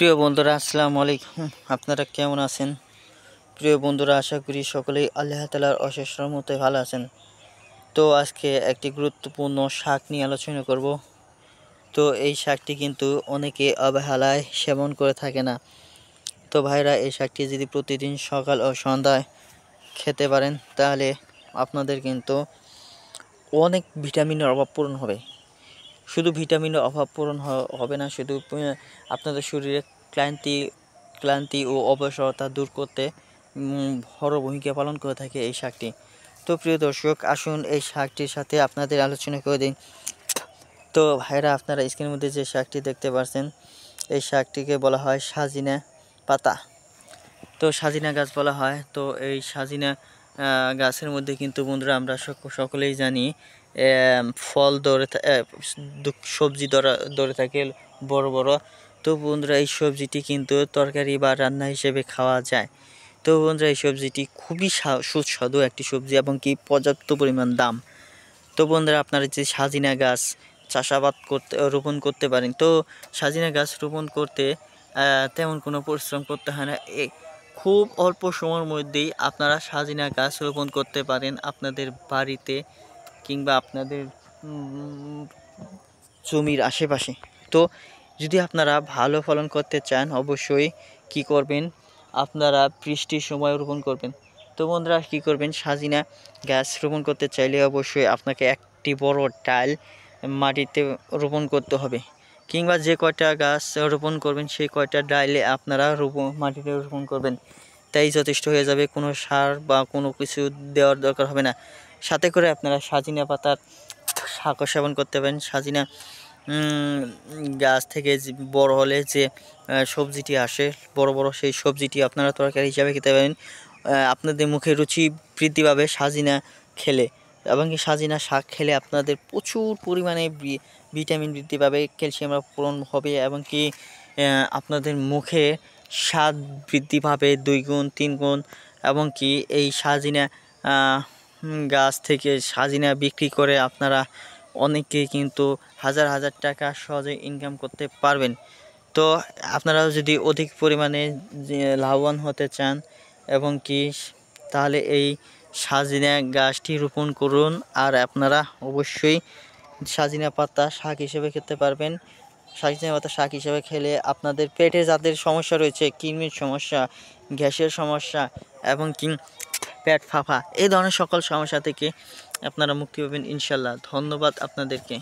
প্রিয় বন্ধুরা, আসসালামু আলাইকুম। আপনারা কেমন আছেন? প্রিয় বন্ধুরা, আশা করি সকলেই আল্লাহ তাআলার অশেষ রহমতে ভালো আছেন। তো আজকে একটি গুরুত্বপূর্ণ শাক নিয়ে আলোচনা করব। তো এই শাকটি কিন্তু অনেকে অবহেলায় সেবন করে থাকে না। তো ভাইরা, এই শাকটি যদি প্রতিদিন সকাল ও সন্ধ্যায় খেতে পারেন তাহলে আপনাদের কিন্তু অনেক ভিটামিনের অভাব পূরণ হবে। শুধু ভিটামিনের অভাব পূরণ হবে না, শুধু আপনাদের শরীরে ক্লান্তি ও অবসরতা দূর করতে বড় ভূমিকা পালন করে থাকে এই শাকটি। তো প্রিয় দর্শক, আসুন এই শাকটির সাথে আপনাদের আলোচনা করে দিই। তো ভাইরা, আপনারা স্ক্রিনের মধ্যে যে শাকটি দেখতে পাচ্ছেন, এই শাকটিকে বলা হয় সাজিনা পাতা। তো সাজিনা গাছ বলা হয়। তো এই সাজিনা গাছের মধ্যে কিন্তু বন্ধুরা আমরা সকলেই জানি ফল সবজি ধরে থাকে বড় বড়। তো বন্ধুরা, এই সবজিটি কিন্তু তরকারি বা রান্না হিসেবে খাওয়া যায়। তো বন্ধুরা, এই সবজিটি খুবই সুস্বাদু একটি সবজি এবং কি পর্যাপ্ত পরিমাণ দাম। তো বন্ধুরা, আপনারা যে সাজিনা গাছ রোপণ করতে পারেন। তো সাজিনা গাছ রোপণ করতে তেমন কোনো পরিশ্রম করতে হয় না। খুব অল্প সময়ের মধ্যেই আপনারা সাজিনা গাছ রোপণ করতে পারেন আপনাদের বাড়িতে কিংবা আপনাদের জমির আশেপাশে। তো যদি আপনারা ভালো ফলন করতে চান, অবশ্যই কি করবেন, আপনারা বৃষ্টির সময় রোপণ করবেন। তো বন্ধুরা, কী করবেন, সাজিনা গাছ রোপণ করতে চাইলে অবশ্যই আপনাকে একটি বড় ডাল মাটিতে রোপণ করতে হবে, কিংবা যে কয়টা গাছ রোপণ করবেন সেই কয়টা ডালে আপনারা মাটিতে রোপণ করবেন, তাই যথেষ্ট হয়ে যাবে। কোনো সার বা কোনো কিছু দেওয়ার দরকার হবে না। সাথে করে আপনারা সাজিনা পাতার শাকও সেবন করতে পারেন। সাজিনা গাছ থেকে বড় হলে যে সবজিটি আসে বড় বড়, সেই সবজিটি আপনারা তরকারি হিসাবে খেতে পারেন। আপনাদের মুখে রুচি বৃদ্ধি পাবে সাজিনা খেলে, এবং কি সাজিনা শাক খেলে আপনাদের প্রচুর পরিমাণে ভিটামিন বৃদ্ধি পাবে, ক্যালসিয়াম পূরণ হবে, এবং কি আপনাদের মুখে স্বাদ বৃদ্ধি পাবে 2 গুণ 3 গুণ। এবং কি এই সাজিনা গাছ থেকে সাজিনা বিক্রি করে আপনারা অনেকেই কিন্তু হাজার হাজার টাকা সহজে ইনকাম করতে পারবেন। তো আপনারা যদি অধিক পরিমাণে লাভবান হতে চান এবং কি, তাহলে এই সাজিনা গাছটি রোপণ করুন। আর আপনারা অবশ্যই সাজিনা পাতা শাক হিসেবে খেতে পারবেন। সাজিনা পাতা শাক হিসেবে খেলে আপনাদের পেটে যাদের সমস্যা রয়েছে, কৃমির সমস্যা, গ্যাসের সমস্যা এবং কি পেট ফাঁপা, এই ধরনের সকল সমস্যা থেকে আপনারা মুক্তি পাবেন ইনশাল্লাহ। ধন্যবাদ আপনাদেরকে।